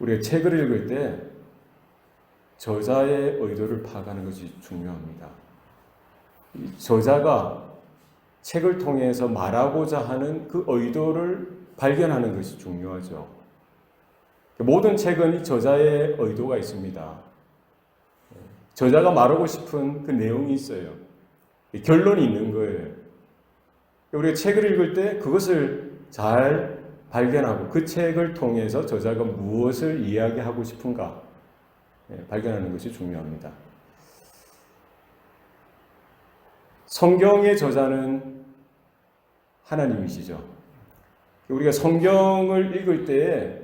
우리가 책을 읽을 때 저자의 의도를 파악하는 것이 중요합니다. 저자가 책을 통해서 말하고자 하는 그 의도를 발견하는 것이 중요하죠. 모든 책은 이 저자의 의도가 있습니다. 저자가 말하고 싶은 그 내용이 있어요. 결론이 있는 거예요. 우리가 책을 읽을 때 그것을 잘 발견하고 그 책을 통해서 저자가 무엇을 이야기하고 싶은가 발견하는 것이 중요합니다. 성경의 저자는 하나님이시죠. 우리가 성경을 읽을 때에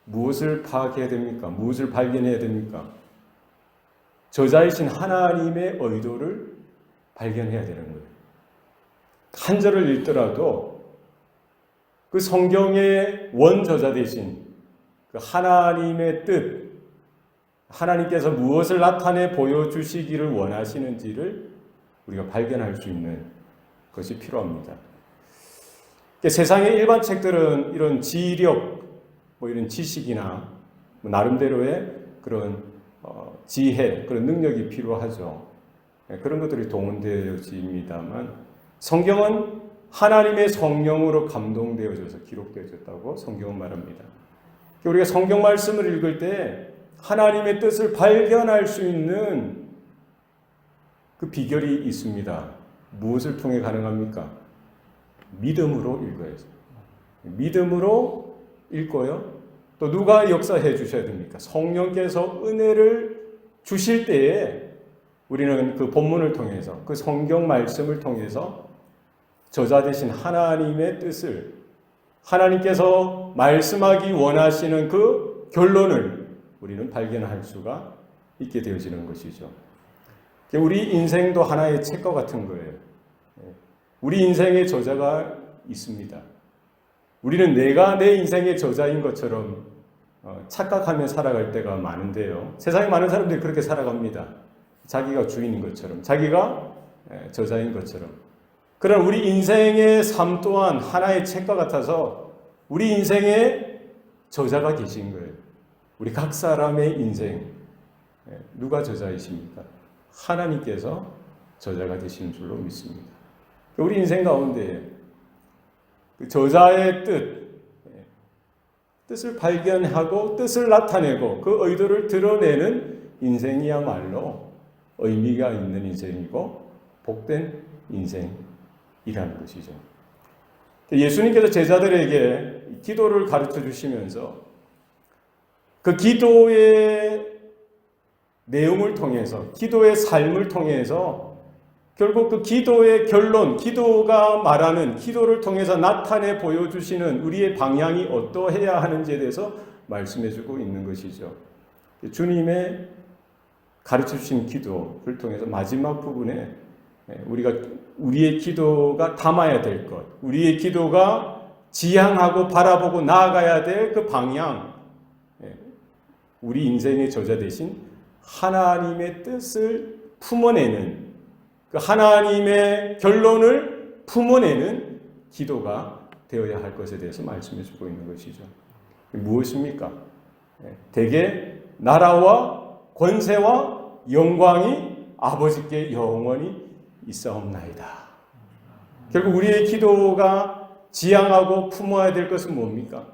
무엇을 파악해야 됩니까? 무엇을 발견해야 됩니까? 저자이신 하나님의 의도를 발견해야 되는 거예요. 한 절을 읽더라도 그 성경의 원저자 되신 그 하나님의 뜻, 하나님께서 무엇을 나타내 보여주시기를 원하시는지를 우리가 발견할 수 있는 것이 필요합니다. 세상의 일반 책들은 이런 지력, 이런 지식이나 나름대로의 그런 지혜, 그런 능력이 필요하죠. 그런 것들이 동원되어집니다만 성경은 하나님의 성령으로 감동되어져서 기록되어졌다고 성경은 말합니다. 우리가 성경 말씀을 읽을 때 하나님의 뜻을 발견할 수 있는 그 비결이 있습니다. 무엇을 통해 가능합니까? 믿음으로 읽어야죠. 믿음으로 읽고요. 또 누가 역사해 주셔야 됩니까? 성령께서 은혜를 주실 때에 우리는 그 본문을 통해서 그 성경 말씀을 통해서 저자 되신 하나님의 뜻을 하나님께서 말씀하기 원하시는 그 결론을 우리는 발견할 수가 있게 되어지는 것이죠. 우리 인생도 하나의 책과 같은 거예요. 우리 인생의 저자가 있습니다. 우리는 내가 내 인생의 저자인 것처럼 착각하며 살아갈 때가 많은데요. 세상에 많은 사람들이 그렇게 살아갑니다. 자기가 주인인 것처럼, 자기가 저자인 것처럼. 그러나 우리 인생의 삶 또한 하나의 책과 같아서 우리 인생의 저자가 계신 거예요. 우리 각 사람의 인생, 누가 저자이십니까? 하나님께서 저자가 되시는 줄로 믿습니다. 우리 인생 가운데 그 저자의 뜻을 발견하고 뜻을 나타내고 그 의도를 드러내는 인생이야말로 의미가 있는 인생이고 복된 인생이라는 것이죠. 예수님께서 제자들에게 기도를 가르쳐 주시면서 그 기도의 내용을 통해서, 기도의 삶을 통해서 결국 그 기도의 결론, 기도가 말하는, 기도를 통해서 나타내 보여주시는 우리의 방향이 어떠해야 하는지에 대해서 말씀해 주고 있는 것이죠. 주님의 가르쳐 주신 기도를 통해서 마지막 부분에 우리의 기도가 담아야 될 것, 우리의 기도가 지향하고 바라보고 나아가야 될 그 방향, 우리 인생의 저자 되신 하나님의 뜻을 품어내는, 그 하나님의 결론을 품어내는 기도가 되어야 할 것에 대해서 말씀해 주고 있는 것이죠. 무엇입니까? 대개 나라와 권세와 영광이 아버지께 영원히 있사옵나이다. 결국 우리의 기도가 지향하고 품어야 될 것은 뭡니까?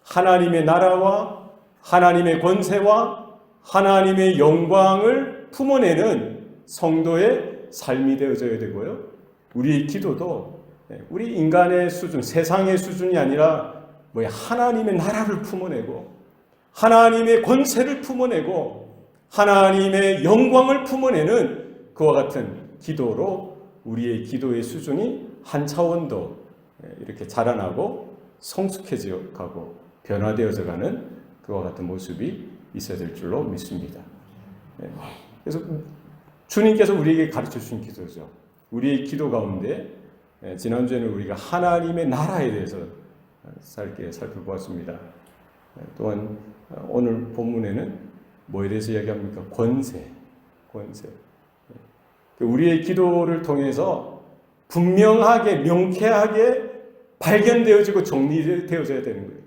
하나님의 나라와 하나님의 권세와 하나님의 영광을 품어내는 성도의 삶이 되어져야 되고요. 우리의 기도도 우리 인간의 수준, 세상의 수준이 아니라 하나님의 나라를 품어내고 하나님의 권세를 품어내고 하나님의 영광을 품어내는 그와 같은 기도로 우리의 기도의 수준이 한 차원 더 이렇게 자라나고 성숙해져 가고 변화되어져 가는 그와 같은 모습이 있어야 될 줄로 믿습니다. 그래서 주님께서 우리에게 가르쳐 주신 기도죠. 우리의 기도 가운데 지난주에는 우리가 하나님의 나라에 대해서 짧게 살펴보았습니다. 또한 오늘 본문에는 뭐에 대해서 이야기합니까? 권세. 우리의 기도를 통해서 분명하게 명쾌하게 발견되어지고 정리되어져야 되는 거예요.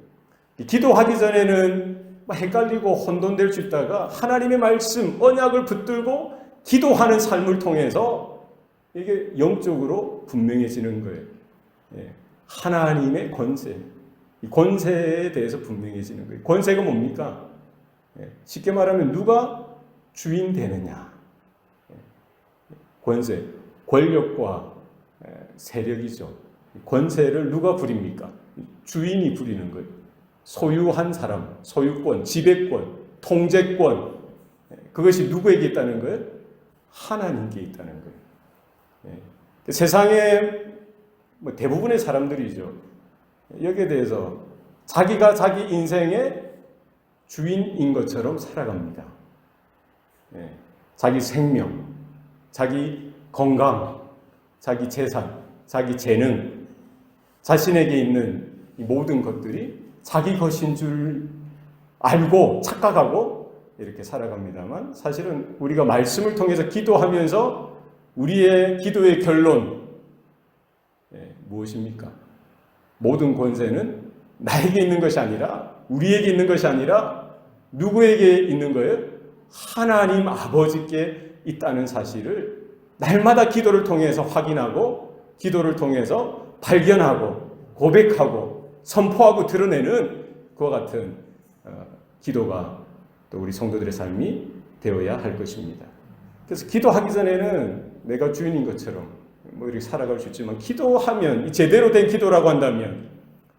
기도하기 전에는 헷갈리고 혼돈될 수 있다가 하나님의 말씀, 언약을 붙들고 기도하는 삶을 통해서 이게 영적으로 분명해지는 거예요. 하나님의 권세, 이 권세에 대해서 분명해지는 거예요. 권세가 뭡니까? 쉽게 말하면 누가 주인 되느냐. 권세, 권력과 세력이죠. 권세를 누가 부립니까? 주인이 부리는 거예요. 소유한 사람, 소유권, 지배권, 통제권, 그것이 누구에게 있다는 거예요? 하나님께 있다는 거예요. 세상의 대부분의 사람들이죠. 여기에 대해서 자기가 자기 인생의 주인인 것처럼 살아갑니다. 자기 생명, 자기 건강, 자기 재산, 자기 재능, 자신에게 있는 이 모든 것들이 자기 것인 줄 알고 착각하고 이렇게 살아갑니다만, 사실은 우리가 말씀을 통해서 기도하면서 우리의 기도의 결론 무엇입니까? 모든 권세는 나에게 있는 것이 아니라, 우리에게 있는 것이 아니라 누구에게 있는 거예요? 하나님 아버지께 있다는 사실을 날마다 기도를 통해서 확인하고, 기도를 통해서 발견하고, 고백하고, 선포하고 드러내는 그와 같은 기도가 또 우리 성도들의 삶이 되어야 할 것입니다. 그래서 기도하기 전에는 내가 주인인 것처럼 이렇게 살아갈 수 있지만, 기도하면, 제대로 된 기도라고 한다면,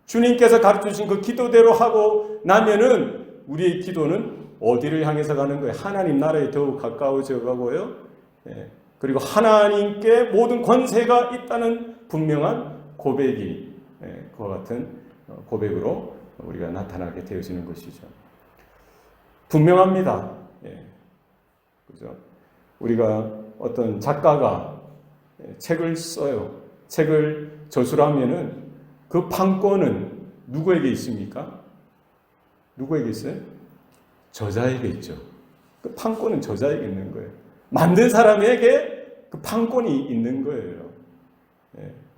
주님께서 가르쳐주신 그 기도대로 하고 나면은 우리의 기도는 어디를 향해서 가는 거예요? 하나님 나라에 더욱 가까워져 가고요. 그리고 하나님께 모든 권세가 있다는 분명한 고백이, 그와 같은 고백으로 우리가 나타나게 되어지는 것이죠. 분명합니다. 그죠? 우리가 어떤 작가가 책을 써요. 책을 저술하면은 그 판권은 누구에게 있습니까? 누구에게 있어요? 저자에게 있죠. 그 판권은 저자에게 있는 거예요. 만든 사람에게 그 판권이 있는 거예요.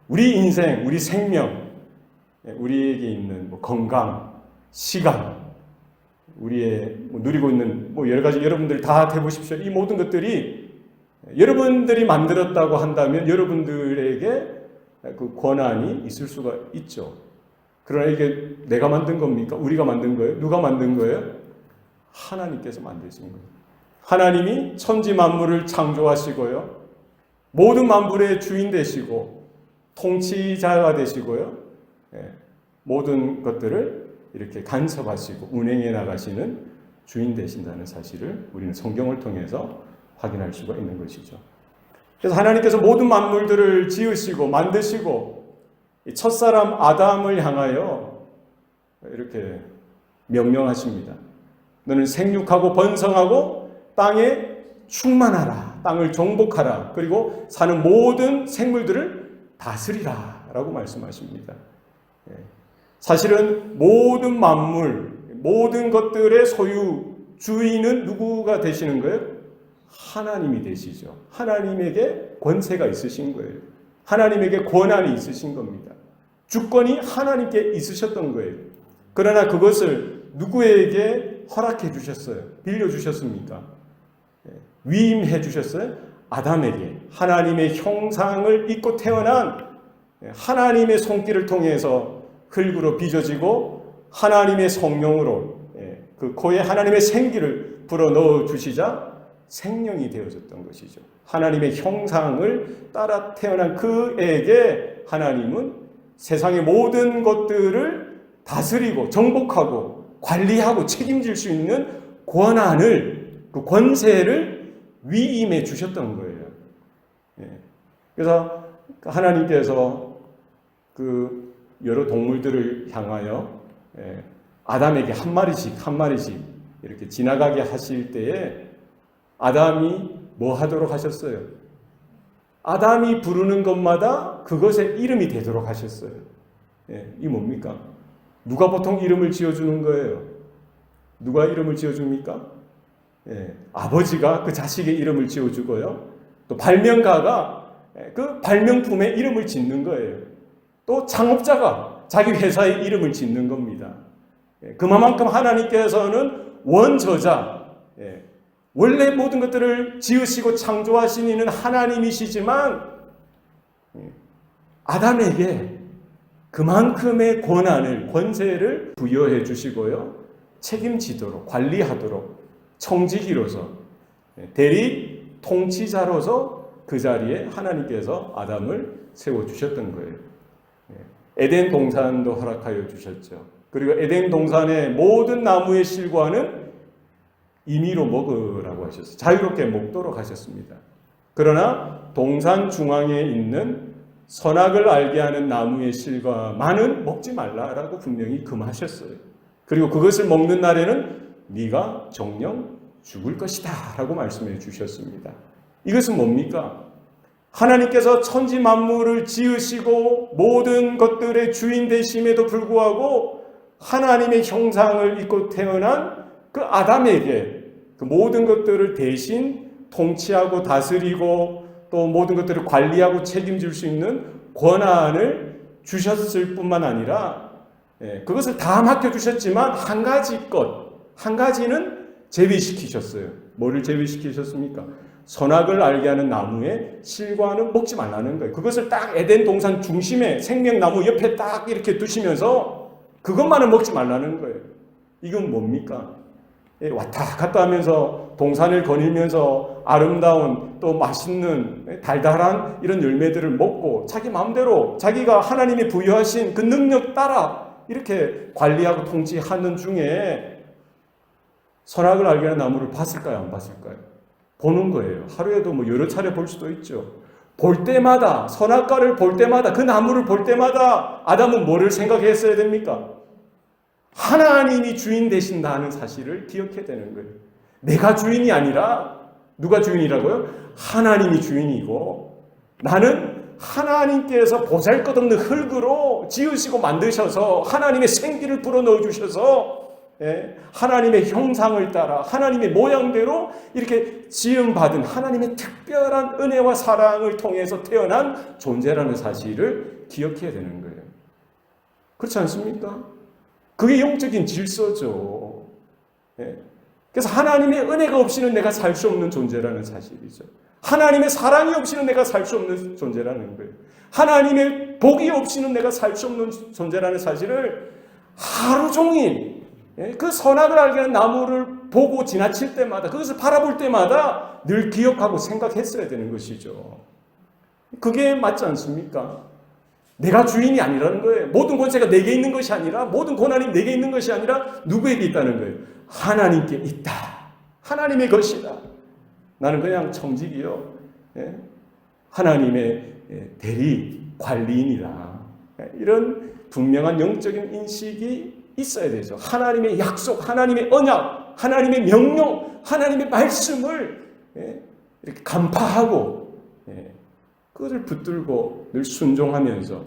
우리 인생, 우리 생명, 우리에게 있는 건강, 시간, 우리의 누리고 있는 여러 가지, 여러분들 다 해보십시오. 이 모든 것들이 여러분들이 만들었다고 한다면 여러분들에게 그 권한이 있을 수가 있죠. 그러나 이게 내가 만든 겁니까? 우리가 만든 거예요? 누가 만든 거예요? 하나님께서 만드신 거예요. 하나님이 천지 만물을 창조하시고요, 모든 만물의 주인 되시고 통치자가 되시고요, 모든 것들을 이렇게 간섭하시고 운행해 나가시는 주인 되신다는 사실을 우리는 성경을 통해서 확인할 수가 있는 것이죠. 그래서 하나님께서 모든 만물들을 지으시고 만드시고 첫사람 아담을 향하여 이렇게 명령하십니다. 너는 생육하고 번성하고 땅에 충만하라, 땅을 정복하라, 그리고 사는 모든 생물들을 다스리라 라고 말씀하십니다. 사실은 모든 만물, 모든 것들의 소유, 주인은 누구가 되시는 거예요? 하나님이 되시죠. 하나님에게 권세가 있으신 거예요. 하나님에게 권한이 있으신 겁니다. 주권이 하나님께 있으셨던 거예요. 그러나 그것을 누구에게 허락해 주셨어요? 빌려 주셨습니까? 위임해 주셨어요? 아담에게. 하나님의 형상을 입고 태어난 하나님의 손길을 통해서 흙으로 빚어지고 하나님의 성령으로 그 코에 하나님의 생기를 불어넣어 주시자 생명이 되어졌던 것이죠. 하나님의 형상을 따라 태어난 그에게 하나님은 세상의 모든 것들을 다스리고 정복하고 관리하고 책임질 수 있는 권한을, 그 권세를 위임해 주셨던 거예요. 그래서 하나님께서 그 여러 동물들을 향하여 아담에게 한 마리씩 이렇게 지나가게 하실 때에 아담이 뭐 하도록 하셨어요? 아담이 부르는 것마다 그것의 이름이 되도록 하셨어요. 이 뭡니까? 누가 보통 이름을 지어주는 거예요? 누가 이름을 지어줍니까? 아버지가 그 자식의 이름을 지어주고요. 또 발명가가 그 발명품의 이름을 짓는 거예요. 또 창업자가 자기 회사의 이름을 짓는 겁니다. 그만큼 하나님께서는 원저자, 원래 모든 것들을 지으시고 창조하신 이는 하나님이시지만 아담에게 그만큼의 권한을, 권세를 부여해 주시고요, 책임지도록, 관리하도록 청지기로서, 대리 통치자로서 그 자리에 하나님께서 아담을 세워주셨던 거예요. 에덴 동산도 허락하여 주셨죠. 그리고 에덴 동산의 모든 나무의 실과는 임의로 먹으라고 하셨어요. 자유롭게 먹도록 하셨습니다. 그러나 동산 중앙에 있는 선악을 알게 하는 나무의 실과만은 먹지 말라라고 분명히 금하셨어요. 그리고 그것을 먹는 날에는 네가 정녕 죽을 것이다 라고 말씀해 주셨습니다. 이것은 뭡니까? 하나님께서 천지 만물을 지으시고 모든 것들의 주인 되심에도 불구하고 하나님의 형상을 입고 태어난 그 아담에게 그 모든 것들을 대신 통치하고 다스리고 또 모든 것들을 관리하고 책임질 수 있는 권한을 주셨을 뿐만 아니라 그것을 다 맡겨주셨지만 한 가지는 제외시키셨어요. 뭐를 제외시키셨습니까? 선악을 알게 하는 나무의 실과는 먹지 말라는 거예요. 그것을 딱 에덴 동산 중심에 생명나무 옆에 딱 이렇게 두시면서 그것만은 먹지 말라는 거예요. 이건 뭡니까? 왔다 갔다 하면서 동산을 거닐면서 아름다운 또 맛있는 달달한 이런 열매들을 먹고 자기 마음대로 자기가 하나님이 부여하신 그 능력 따라 이렇게 관리하고 통치하는 중에 선악을 알게 하는 나무를 봤을까요? 안 봤을까요? 보는 거예요. 하루에도 뭐 여러 차례 볼 수도 있죠. 볼 때마다, 선악과를 볼 때마다, 그 나무를 볼 때마다 아담은 뭐를 생각했어야 됩니까? 하나님이 주인 되신다는 사실을 기억해야 되는 거예요. 내가 주인이 아니라 누가 주인이라고요? 하나님이 주인이고 나는 하나님께서 보잘것없는 흙으로 지으시고 만드셔서 하나님의 생기를 불어넣어 주셔서 하나님의 형상을 따라 하나님의 모양대로 이렇게 지음받은 하나님의 특별한 은혜와 사랑을 통해서 태어난 존재라는 사실을 기억해야 되는 거예요. 그렇지 않습니까? 그게 영적인 질서죠. 그래서 하나님의 은혜가 없이는 내가 살 수 없는 존재라는 사실이죠. 하나님의 사랑이 없이는 내가 살 수 없는 존재라는 거예요. 하나님의 복이 없이는 내가 살 수 없는 존재라는 사실을 하루 종일 그 선악을 알게 하는 나무를 보고 지나칠 때마다 그것을 바라볼 때마다 늘 기억하고 생각했어야 되는 것이죠. 그게 맞지 않습니까? 내가 주인이 아니라는 거예요. 모든 권세가 내게 있는 것이 아니라 모든 고난이 내게 있는 것이 아니라 누구에게 있다는 거예요. 하나님께 있다. 하나님의 것이다. 나는 그냥 청직이요. 하나님의 대리 관리인이다. 이런 분명한 영적인 인식이 있어야 되죠. 하나님의 약속, 하나님의 언약, 하나님의 명령, 하나님의 말씀을 이렇게 간파하고 그것을 붙들고 늘 순종하면서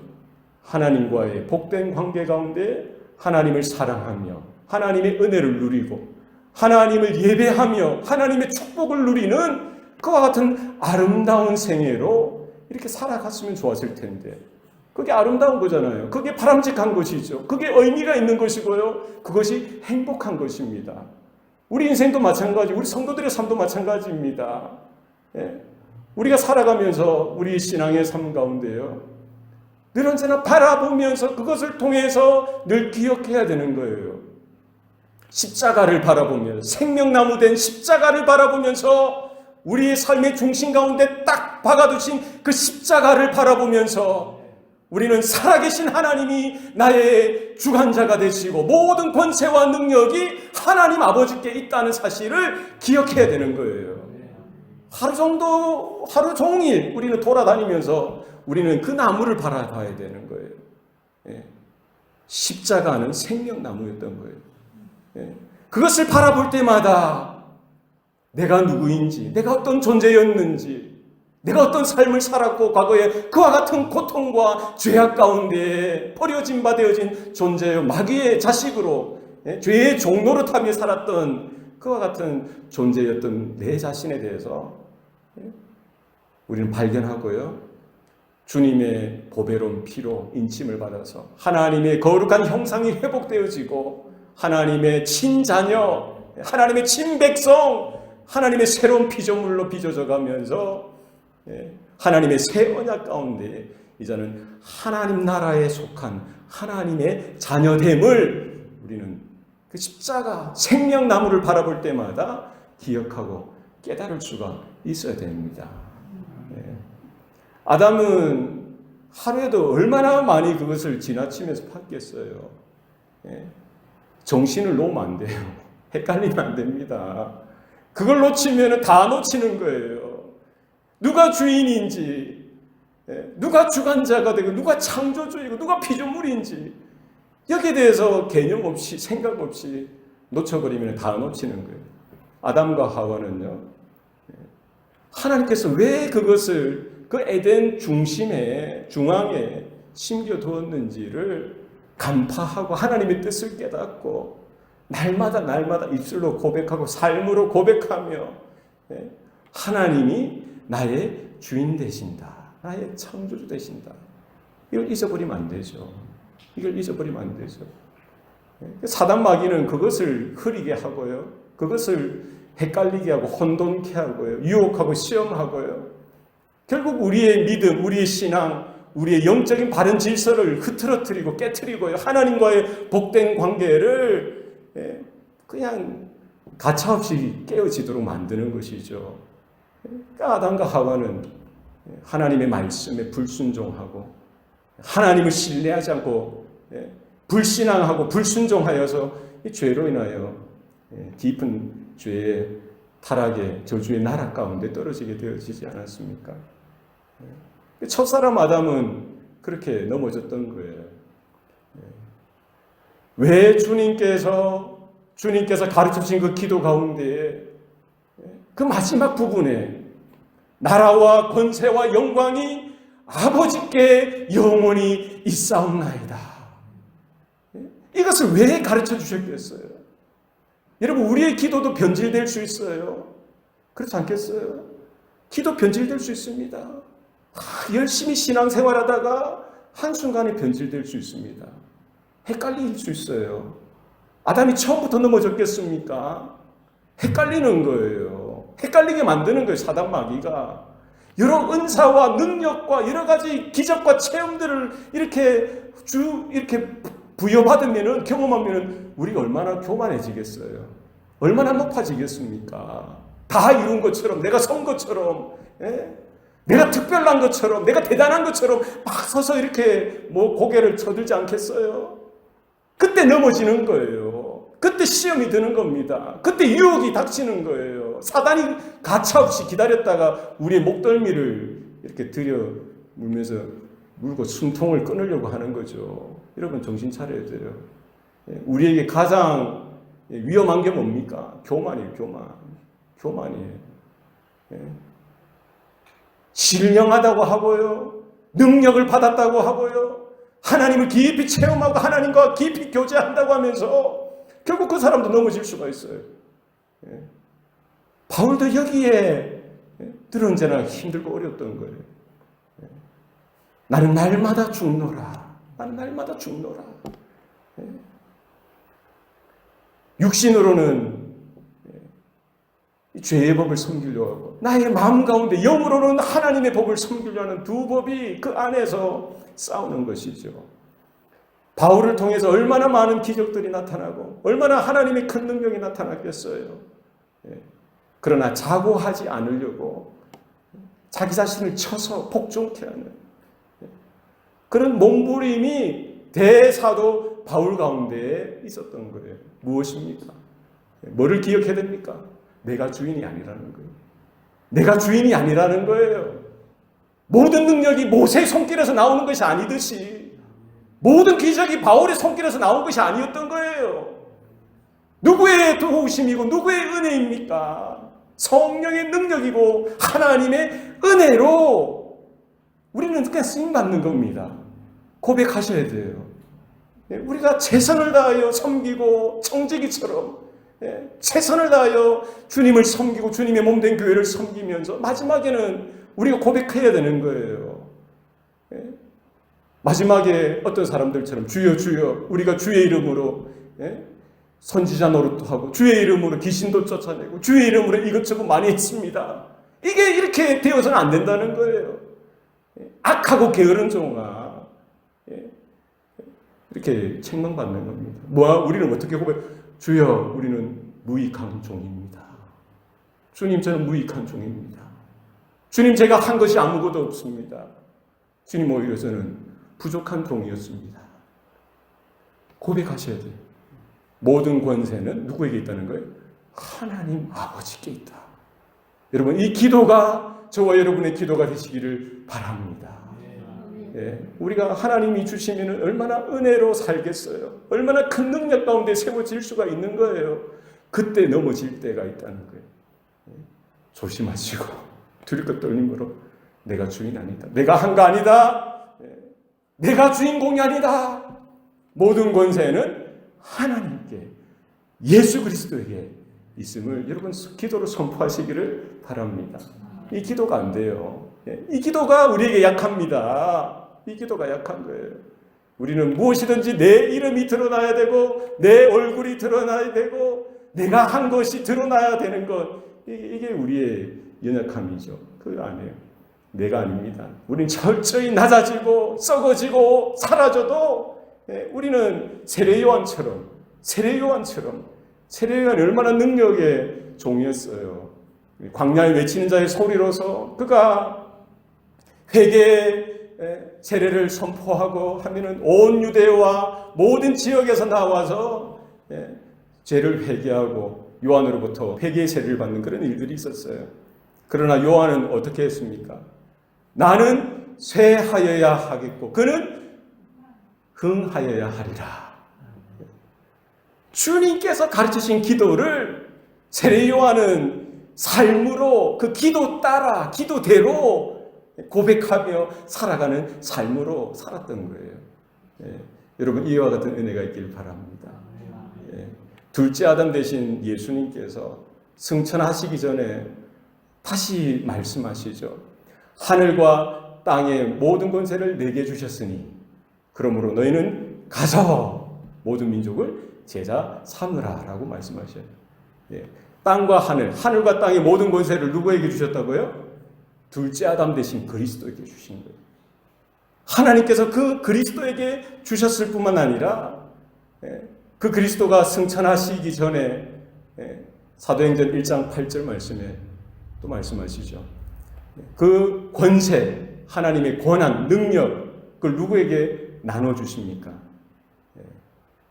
하나님과의 복된 관계 가운데 하나님을 사랑하며 하나님의 은혜를 누리고 하나님을 예배하며 하나님의 축복을 누리는 그와 같은 아름다운 생애로 이렇게 살아갔으면 좋았을 텐데 그게 아름다운 거잖아요. 그게 바람직한 것이죠. 그게 의미가 있는 것이고요. 그것이 행복한 것입니다. 우리 인생도 마찬가지, 우리 성도들의 삶도 마찬가지입니다. 우리가 살아가면서 우리 신앙의 삶 가운데요. 늘 언제나 바라보면서 그것을 통해서 늘 기억해야 되는 거예요. 십자가를 바라보면서 생명나무 된 십자가를 바라보면서 우리의 삶의 중심 가운데 딱 박아두신 그 십자가를 바라보면서 우리는 살아계신 하나님이 나의 주관자가 되시고 모든 권세와 능력이 하나님 아버지께 있다는 사실을 기억해야 되는 거예요. 하루 종일 우리는 돌아다니면서 우리는 그 나무를 바라봐야 되는 거예요. 십자가는 생명나무였던 거예요. 그것을 바라볼 때마다 내가 누구인지, 내가 어떤 존재였는지, 내가 어떤 삶을 살았고 과거에 그와 같은 고통과 죄악 가운데 버려진 바 되어진 존재요, 마귀의 자식으로 죄의 종노릇하며 살았던 그와 같은 존재였던 내 자신에 대해서 우리는 발견하고요. 주님의 보배로운 피로 인침을 받아서 하나님의 거룩한 형상이 회복되어지고 하나님의 친자녀, 하나님의 친백성, 하나님의 새로운 피조물로 빚어져 가면서 하나님의 새 언약 가운데 이제는 하나님 나라에 속한 하나님의 자녀됨을 우리는 그 십자가 생명나무를 바라볼 때마다 기억하고 깨달을 수가 있어야 됩니다. 아담은 하루에도 얼마나 많이 그것을 지나치면서 팠겠어요. 정신을 놓으면 안 돼요. 헷갈리면 안 됩니다. 그걸 놓치면 다 놓치는 거예요. 누가 주인인지, 누가 주관자가 되고, 누가 창조주이고, 누가 피조물인지 여기에 대해서 개념 없이, 생각 없이 놓쳐버리면 다 놓치는 거예요. 아담과 하와는요, 하나님께서 왜 그것을 그 에덴 중앙에 심겨두었는지를 간파하고 하나님의 뜻을 깨닫고 날마다 입술로 고백하고 삶으로 고백하며 하나님이 나의 주인 되신다. 나의 창조주 되신다. 이걸 잊어버리면 안 되죠. 이걸 잊어버리면 안 되죠. 사단 마귀는 그것을 흐리게 하고요. 그것을 헷갈리게 하고 혼돈케 하고요. 유혹하고 시험하고요. 결국 우리의 믿음, 우리의 신앙, 우리의 영적인 바른 질서를 흐트러뜨리고 깨트리고요. 하나님과의 복된 관계를 그냥 가차없이 깨어지도록 만드는 것이죠. 그러니까 아담과 하와는 하나님의 말씀에 불순종하고 하나님을 신뢰하지 않고 불신앙하고 불순종하여서 이 죄로 인하여 깊은 죄의 타락의 저주의 나락 가운데 떨어지게 되어지지 않았습니까? 첫사람 아담은 그렇게 넘어졌던 거예요. 왜 주님께서 가르쳐주신 그 기도 가운데 그 마지막 부분에 나라와 권세와 영광이 아버지께 영원히 있사옵나이다. 이것을 왜 가르쳐 주셨겠어요? 여러분, 우리의 기도도 변질될 수 있어요. 그렇지 않겠어요? 기도 변질될 수 있습니다. 열심히 신앙생활하다가 한순간에 변질될 수 있습니다. 헷갈릴 수 있어요. 아담이 처음부터 넘어졌겠습니까? 헷갈리는 거예요. 헷갈리게 만드는 거예요, 사단 마귀가. 여러 은사와 능력과 여러 가지 기적과 체험들을 이렇게 부여받으면은, 경험하면은 우리가 얼마나 교만해지겠어요. 얼마나 높아지겠습니까? 다 이룬 것처럼, 내가 선 것처럼, 내가 특별한 것처럼, 내가 대단한 것처럼 막 서서 이렇게 고개를 쳐들지 않겠어요? 그때 넘어지는 거예요. 그때 시험이 드는 겁니다. 그때 유혹이 닥치는 거예요. 사단이 가차없이 기다렸다가 우리의 목덜미를 이렇게 물고 숨통을 끊으려고 하는 거죠. 여러분, 정신 차려야 돼요. 우리에게 가장 위험한 게 뭡니까? 교만이에요, 교만이에요. 신령하다고 하고요. 능력을 받았다고 하고요. 하나님을 깊이 체험하고 하나님과 깊이 교제한다고 하면서 결국 그 사람도 넘어질 수가 있어요. 바울도 여기에 늘 언제나 힘들고 어려웠던 거예요. 나는 날마다 죽노라. 나는 날마다 죽노라. 육신으로는 죄의 법을 섬기려고 하고 나의 마음 가운데 영으로는 하나님의 법을 섬기려 하는 두 법이 그 안에서 싸우는 것이죠. 바울을 통해서 얼마나 많은 기적들이 나타나고 얼마나 하나님의 큰 능력이 나타났겠어요. 그러나 자고하지 않으려고 자기 자신을 쳐서 복종케 하는 그런 몸부림이 대사도 바울 가운데 있었던 거예요. 무엇입니까? 뭐를 기억해야 됩니까? 내가 주인이 아니라는 거예요. 내가 주인이 아니라는 거예요. 모든 능력이 모세의 손길에서 나오는 것이 아니듯이 모든 기적이 바울의 손길에서 나온 것이 아니었던 거예요. 누구의 도우심이고 누구의 은혜입니까? 성령의 능력이고 하나님의 은혜로 우리는 그냥 쓰임받는 겁니다. 고백하셔야 돼요. 우리가 최선을 다하여 섬기고 청지기처럼 최선을 다하여 주님을 섬기고 주님의 몸된 교회를 섬기면서 마지막에는 우리가 고백해야 되는 거예요. 마지막에 어떤 사람들처럼 주여 주여 우리가 주의 이름으로 선지자 노릇도 하고 주의 이름으로 귀신도 쫓아내고 주의 이름으로 이것저것 많이 했습니다. 이게 이렇게 되어서는 안 된다는 거예요. 악하고 게으른 종아, 이렇게 책망받는 겁니다. 우리는 어떻게 고백? 주여, 우리는 무익한 종입니다. 주님, 저는 무익한 종입니다. 주님, 제가 한 것이 아무것도 없습니다. 주님, 오히려 저는 부족한 종이었습니다. 고백하셔야 돼요. 모든 권세는 누구에게 있다는 거예요? 하나님 아버지께 있다. 여러분, 이 기도가 저와 여러분의 기도가 되시기를 바랍니다. 우리가 하나님이 주시면 얼마나 은혜로 살겠어요. 얼마나 큰 능력 가운데 세워질 수가 있는 거예요. 그때 넘어질 때가 있다는 거예요. 조심하시고 두리껏 떨림으로 내가 주인 아니다. 내가 한 거 아니다. 내가 주인공이 아니다. 모든 권세는 하나님께, 예수 그리스도에게 있음을 여러분 기도로 선포하시기를 바랍니다. 이 기도가 안 돼요. 이 기도가 우리에게 약합니다. 이 기도가 약한 거예요. 우리는 무엇이든지 내 이름이 드러나야 되고 내 얼굴이 드러나야 되고 내가 한 것이 드러나야 되는 것, 이게 우리의 연약함이죠. 그거 아니에요. 내가 아닙니다. 우리는 철저히 낮아지고 썩어지고 사라져도 우리는 세례요한처럼 세례요한이 얼마나 능력의 종이었어요. 광야에 외치는 자의 소리로서 그가 회개의 세례를 선포하고 하면은 온 유대와 모든 지역에서 나와서 죄를 회개하고 요한으로부터 회개의 세례를 받는 그런 일들이 있었어요. 그러나 요한은 어떻게 했습니까? 나는 쇠하여야 하겠고 그는 흥하여야 하리라. 주님께서 가르치신 기도를 세례 요한은 삶으로, 그 기도 따라 기도대로 고백하며 살아가는 삶으로 살았던 거예요. 여러분, 이와 같은 은혜가 있길 바랍니다. 둘째 아담 되신 예수님께서 승천하시기 전에 다시 말씀하시죠. 하늘과 땅의 모든 권세를 내게 주셨으니 그러므로 너희는 가서 모든 민족을 제자 삼으라 라고 말씀하셔요. 땅과 하늘과 땅의 모든 권세를 누구에게 주셨다고요? 둘째 아담 되신 그리스도에게 주신 거예요. 하나님께서 그 그리스도에게 주셨을 뿐만 아니라 그 그리스도가 승천하시기 전에 사도행전 1장 8절 말씀에 또 말씀하시죠. 그 권세, 하나님의 권한, 능력, 그걸 누구에게 나눠주십니까?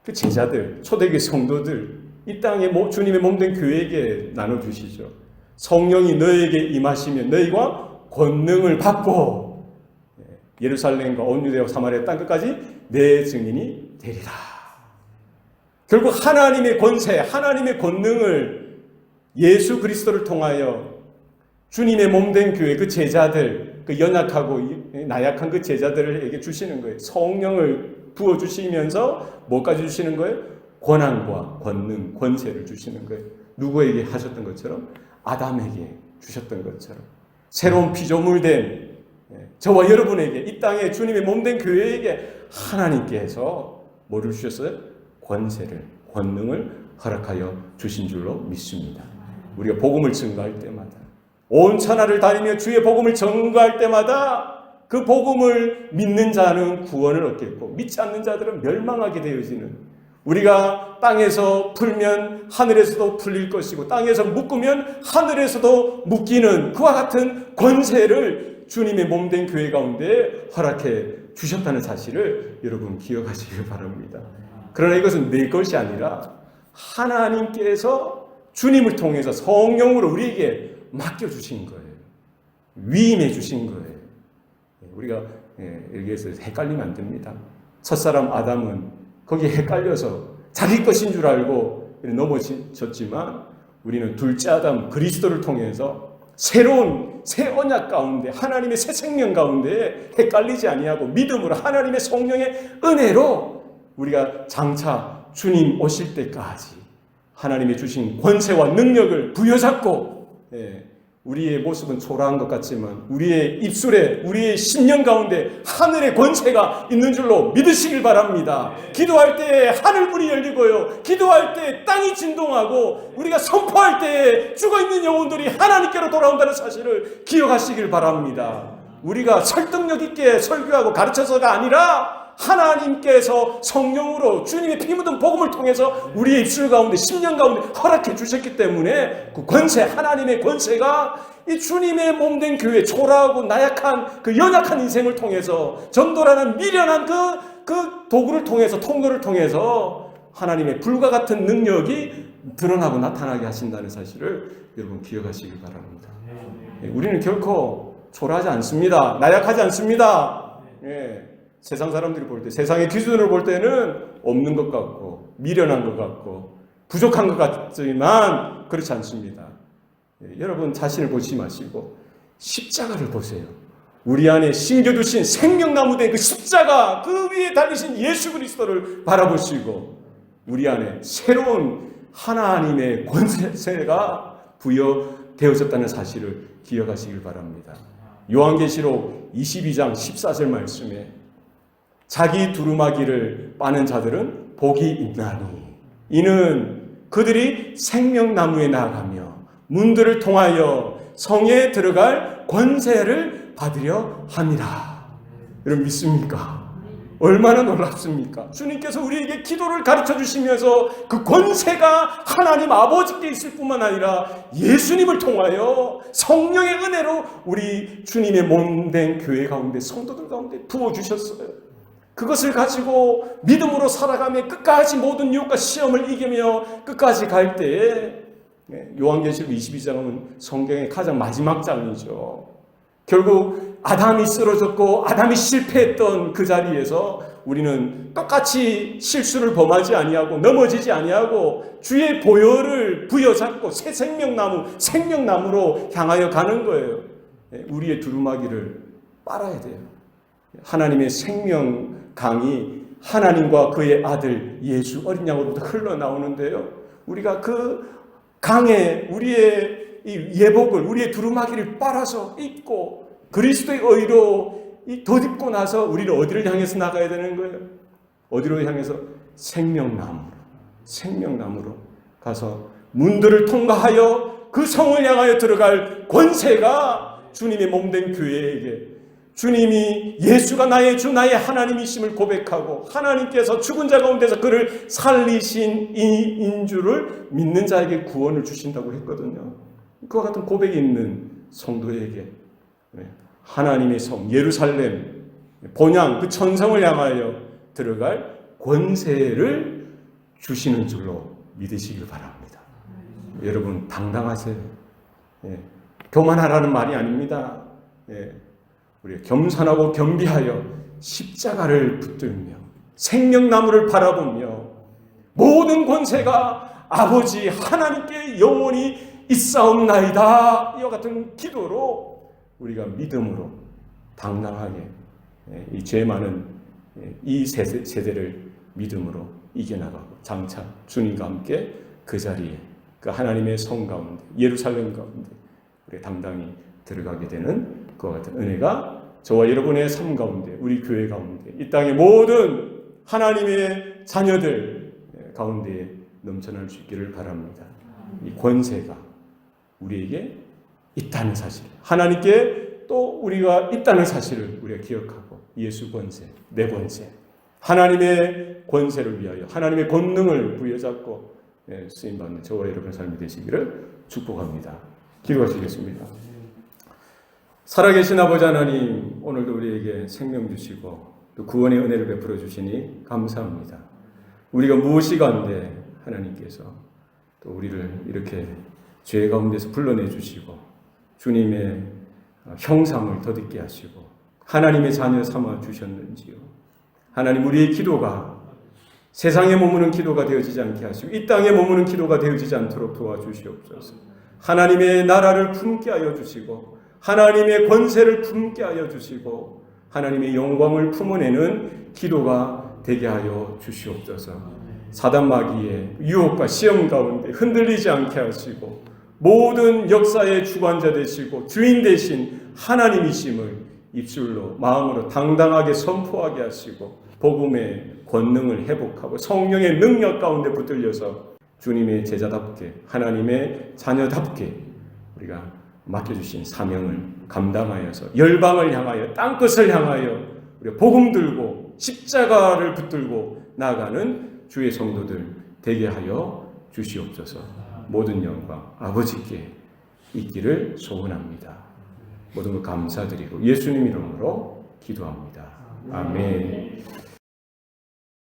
그 제자들, 초대교회 성도들, 이 땅에 주님의 몸된 교회에게 나눠주시죠. 성령이 너에게 임하시면 너희가 권능을 받고 예루살렘과 온 유대와 사마리아 땅끝까지 내 증인이 되리라. 결국 하나님의 권세, 하나님의 권능을 예수 그리스도를 통하여 주님의 몸된 교회, 그 제자들, 그 연약하고 나약한 그 제자들에게 주시는 거예요. 성령을 부어주시면서 뭐까지 주시는 거예요? 권한과 권능, 권세를 주시는 거예요. 누구에게 하셨던 것처럼? 아담에게 주셨던 것처럼. 새로운 피조물된 저와 여러분에게, 이 땅에 주님의 몸된 교회에게 하나님께서 뭐를 주셨어요? 권세를, 권능을 허락하여 주신 줄로 믿습니다. 우리가 복음을 증거할 때마다, 온 천하를 다니며 주의 복음을 전거할 때마다 그 복음을 믿는 자는 구원을 얻겠고 믿지 않는 자들은 멸망하게 되어지는, 우리가 땅에서 풀면 하늘에서도 풀릴 것이고 땅에서 묶으면 하늘에서도 묶이는 그와 같은 권세를 주님의 몸된 교회 가운데 허락해 주셨다는 사실을 여러분 기억하시길 바랍니다. 그러나 이것은 내 것이 아니라 하나님께서 주님을 통해서 성령으로 우리에게 맡겨주신 거예요. 위임해 주신 거예요. 우리가 여기에서 헷갈리면 안 됩니다. 첫사람 아담은 거기에 헷갈려서 자기 것인 줄 알고 넘어졌지만 우리는 둘째 아담 그리스도를 통해서 새로운 새 언약 가운데, 하나님의 새 생명 가운데 헷갈리지 아니하고 믿음으로 하나님의 성령의 은혜로 우리가 장차 주님 오실 때까지 하나님의 주신 권세와 능력을 부여잡고 우리의 모습은 초라한 것 같지만 우리의 입술에, 우리의 심령 가운데 하늘의 권세가 있는 줄로 믿으시길 바랍니다. 기도할 때 하늘문이 열리고요, 기도할 때 땅이 진동하고, 우리가 선포할 때 죽어있는 영혼들이 하나님께로 돌아온다는 사실을 기억하시길 바랍니다. 우리가 설득력 있게 설교하고 가르쳐서가 아니라 하나님께서 성령으로 주님의 피 묻은 복음을 통해서 우리의 입술 가운데, 심령 가운데 허락해 주셨기 때문에 그 권세, 하나님의 권세가 이 주님의 몸된 교회, 초라하고 나약한 그 연약한 인생을 통해서, 전도라는 미련한 그 도구를 통해서, 통로를 통해서 하나님의 불과 같은 능력이 드러나고 나타나게 하신다는 사실을 여러분 기억하시길 바랍니다. 우리는 결코 초라하지 않습니다. 나약하지 않습니다. 세상 사람들이 볼 때, 세상의 기준으로 볼 때는 없는 것 같고 미련한 것 같고 부족한 것 같지만 그렇지 않습니다. 여러분 자신을 보지 마시고 십자가를 보세요. 우리 안에 심겨두신 생명나무 된 그 십자가, 그 위에 달리신 예수 그리스도를 바라보시고 우리 안에 새로운 하나님의 권세가 부여되어졌다는 사실을 기억하시길 바랍니다. 요한계시록 22장 14절 말씀에 자기 두루마기를 빠는 자들은 복이 있나니 이는 그들이 생명나무에 나아가며 문들을 통하여 성에 들어갈 권세를 받으려 함이라. 여러분 믿습니까? 얼마나 놀랍습니까? 주님께서 우리에게 기도를 가르쳐 주시면서 그 권세가 하나님 아버지께 있을 뿐만 아니라 예수님을 통하여 성령의 은혜로 우리 주님의 몸된 교회 가운데, 성도들 가운데 부어주셨어요. 그것을 가지고 믿음으로 살아가며 끝까지 모든 유혹과 시험을 이기며 끝까지 갈 때에, 요한계시록 22장은 성경의 가장 마지막 장이죠. 결국 아담이 쓰러졌고 아담이 실패했던 그 자리에서 우리는 똑같이 실수를 범하지 아니하고 넘어지지 아니하고 주의 보혈을 부여잡고 새 생명나무로 향하여 가는 거예요. 우리의 두루마기를 빨아야 돼요. 하나님의 생명 강이 하나님과 그의 아들 예수 어린 양으로부터 흘러나오는데요, 우리가 그 강에 우리의 이 예복을, 우리의 두루마기를 빨아서 입고 그리스도의 의로 덧입고 나서 우리는 어디를 향해서 나가야 되는 거예요? 어디로 향해서? 생명나무로 가서 문들을 통과하여 그 성을 향하여 들어갈 권세가 주님의 몸된 교회에게, 주님이 예수가 나의 주, 나의 하나님이심을 고백하고 하나님께서 죽은 자 가운데서 그를 살리신 이인 줄을 믿는 자에게 구원을 주신다고 했거든요. 그와 같은 고백이 있는 성도에게 하나님의 성 예루살렘 본향 그 천성을 향하여 들어갈 권세를 주시는 줄로 믿으시길 바랍니다. 여러분 당당하세요. 교만하라는 말이 아닙니다. 우리 겸손하고 겸비하여 십자가를 붙들며 생명나무를 바라보며 모든 권세가 아버지 하나님께 영원히 있사옵나이다, 이와 같은 기도로 우리가 믿음으로 당당하게 이 죄 많은 이 세대를 믿음으로 이겨나가고 장차 주님과 함께 그 자리에, 그 하나님의 성 가운데, 예루살렘 가운데 우리 당당히 들어가게 되는 그와 같은 은혜가 저와 여러분의 삶 가운데, 우리 교회 가운데, 이 땅의 모든 하나님의 자녀들 가운데 넘쳐날 수 있기를 바랍니다. 이 권세가 우리에게 있다는 사실, 하나님께 또 우리가 있다는 사실을 우리가 기억하고 예수 권세, 내 권세, 하나님의 권세를 위하여 하나님의 권능을 부여잡고 쓰임받는 저와 여러분의 삶이 되시기를 축복합니다. 기도하시겠습니다. 살아계신 아버지 하나님, 오늘도 우리에게 생명 주시고 또 구원의 은혜를 베풀어 주시니 감사합니다. 우리가 무엇이 간데 하나님께서 또 우리를 이렇게 죄 가운데서 불러내 주시고 주님의 형상을 덧입게 하시고 하나님의 자녀 삼아 주셨는지요. 하나님, 우리의 기도가 세상에 머무는 기도가 되어지지 않게 하시고 이 땅에 머무는 기도가 되어지지 않도록 도와주시옵소서. 하나님의 나라를 품게 하여 주시고 하나님의 권세를 품게 하여 주시고 하나님의 영광을 품어내는 기도가 되게 하여 주시옵소서. 사단 마귀의 유혹과 시험 가운데 흔들리지 않게 하시고 모든 역사의 주관자 되시고 주인 되신 하나님이심을 입술로 마음으로 당당하게 선포하게 하시고 복음의 권능을 회복하고 성령의 능력 가운데 붙들려서 주님의 제자답게 하나님의 자녀답게 우리가 맡겨주신 사명을 감당하여서 열방을 향하여 땅끝을 향하여 우리가 복음 들고 십자가를 붙들고 나아가는 주의 성도들 되게 하여 주시옵소서. 모든 영광 아버지께 있기를 소원합니다. 모든 것 감사드리고 예수님 이름으로 기도합니다. 아멘.